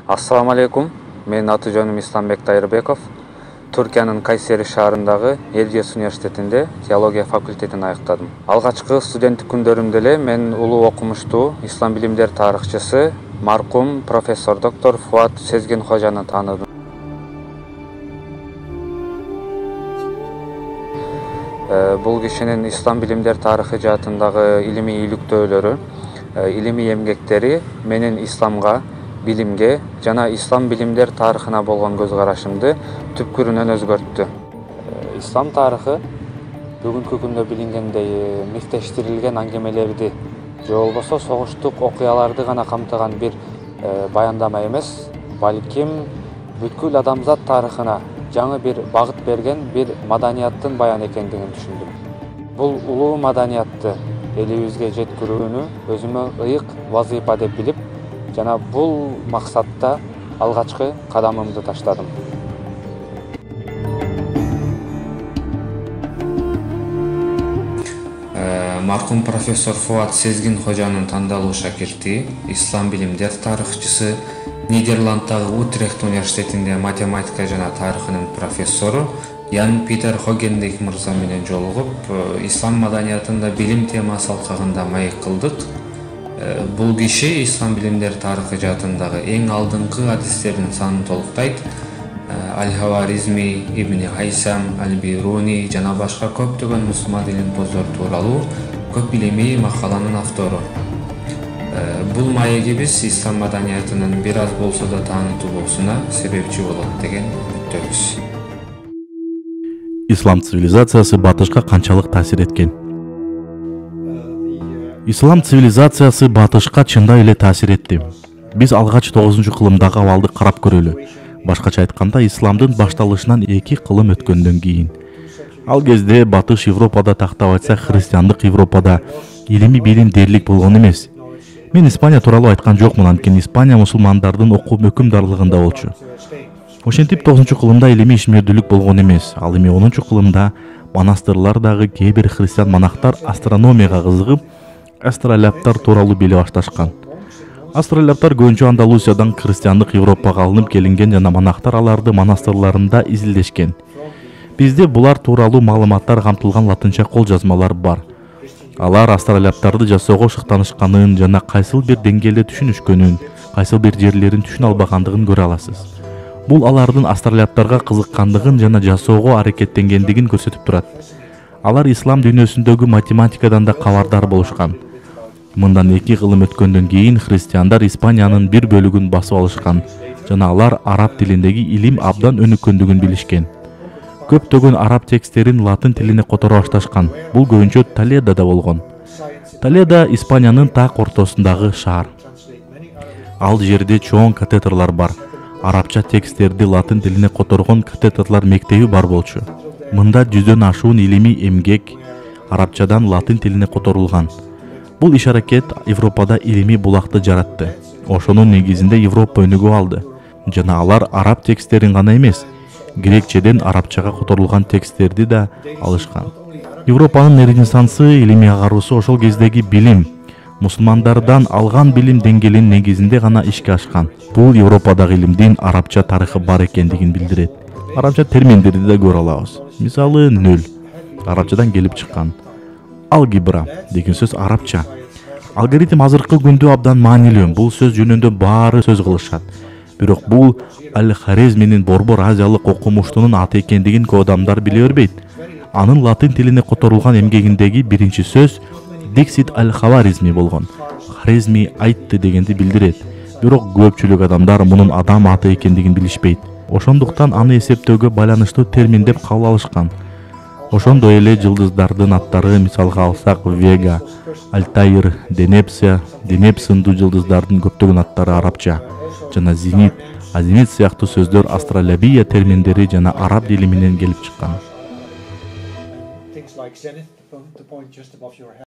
Assalamu alaikum. Менин аты жөнүм Исламбек Тайырбеков. Түркиянын Кайсери шаарындагы Эрдиес университетинде теология факультетин аяктадым. Алгачкы студенттик күндөрүмдө эле мен улуу окумуштуу ислам билимдер тарыхчысы маркум профессор доктор Фуат Сезгин Хожаны тааныдым. Бул кишинин ислам билимдер тарыхы жаатындагы илимий иликтөөлөрү, илимий эмгектери менин исламга, bilimge жана ислам билимдер тарыхына болгон көз карашымды түпкүрүнөн өзгөрттү. Ислам тарыхы бүгүнкү күндө билингендей мифтештирилген аңгемелерди же болбосо согуштук окуяларды гана камтыган бир баяндама эмес, балким бүткүл адамзат тарыхына жаңы бир багыт берген бир маданияттын баян экендигин түшүндүм. Бул улуу маданиятты элибизге жеткирүүнү өзүмө ыйык вазыйфа деп билип, жана бул максатта алгачкы кадамымды таштадым. Маркум профессор Фуат Сезгин Хожанын тандалуу шакирти, ислам билимдер тарыхчысы, Нидерланддагы Утрехт университетинде математика жана тарыхынын профессору Ян Питер Хогендик мырза менен жолугуп, ислам маданиятында билим темасы алкагында маек кылдык. Бул киши ислам билимдер тарыхы жаатындагы эң алдыңкы адистердин санын толуктайт. Аль-Хаваризми, Ибн Хайсам, Аль-Бируни жана башка көптөгөн мусулман илимпоздор тууралуу көп илимий макаланын автору. Бул маегибиз ислам маданиятынын бир аз болсо да таанытылуусуна себепчи болот деген үмүттөбүз. Ислам цивилизациясы батышка канчалык таасир эткен? Ислам цивилизациясы батышка чындай эле таасир этти. Биз алгач 9-кылымдагы абалды карап көрөлү. Башкача айтканда, исламдын башталышынан 2 кылым өткөндөн кийин. Ал кезде батыш Европада тактап айтса, христиандык Европада илимий билим дээрлик болгон эмес. Мен Испания тууралуу айткан жокмун, анткени Испания мусулмандардын окуп өкүмдарлыгында болчу. Ошентип 9-кылымда илимий ишмердүүлүк болгон эмес. Ал эми 10-кылымда монастырлардагы кээ бир христиан монахтар астрономияга кызыгып, астролябтар тууралуу биле башташкан. Астролябтар көбүнчө Андалусиядан христиандык Европага алынып келинген жана монахтар аларды монастырларында изилдешкен. Бизде булар тууралуу маалыматтар камтылган латынча кол жазмалар бар. Алар астролябтарды жасоого шыктанышканын жана кайсыл бир деңгээлде түшүнүшкөнүн, кайсыл бир жерлерин түшүнө албагандыгын көрө аласыз. Бул алардын астролябтарга кызыккандыгын жана жасоого аракеттенгендигин көрсөтүп турат. Алар ислам дүйнөсүндөгү математикадан да кабардар болушкан. Мындан 2 кылым өткөндөн кийин христиандар Испаниянын бир бөлүгүн басып алышкан жана алар араб тилиндеги илим абдан өнүккөндүгүн билишкен. Көптөгөн араб тексттерин латын тилине которо башташкан. Бул көбүнчө Толедода болгон. Толедо Испаниянын так ортосундагы шаар. Ал жерде чоң катедрлар бар. Арабча тексттерди латын тилине которгон катедрлар мектеби бар болчу. Мында 100дөн ашуун илимий эмгек арабчадан латын тилине которулган. Бул иш-аракет Европада илимий булакты жаратты. Ошонун негизинде Европа өнүгүп алды. Жана алар араб тексттерин гана эмес, грекчеден арабчага которулган тексттерди да алышкан. Европанын ренессансы, илимий агаруусу ошол кездеги билим, мусулмандардан алган билим деңгээлинин негизинде гана ишке ашкан. Бул Европадагы илимдин арабча тарыхы бар экендигин билдирет. Арабча терминдерди да көрө алабыз. Мисалы, нөл арабчадан келип чыккан. Алгебра деген сөз арабча. Алгоритм азыркы күндө абдан маанилүү. Бул сөз жөнүндө баары сөз кылышат. Бирок бул Аль-Хорезминин Борбор азиялык окумуштунун аты экендигин көп адамдар биле бербейт. Анын латын тилине которулган эмгегиндеги биринчи сөз Dixit Аль-Хаваризми болгон. Хорезми айтты дегенди билдирет. Бирок көпчүлүк адамдар мунун адам аты экендигин билишпейт. Ошондуктан аны эсептөөгө байланыштуу термин деп кабыл алышкан. Ошондой эле жылдыздардын аттары мисалга алсак Вега, Альтаир, Денеп сындуу жылдыздардын көптөгөн аттары арабча жана Зенит, Азимит сыяктуу сөздөр астролябия терминдери жана араб дили менен келип чыккан.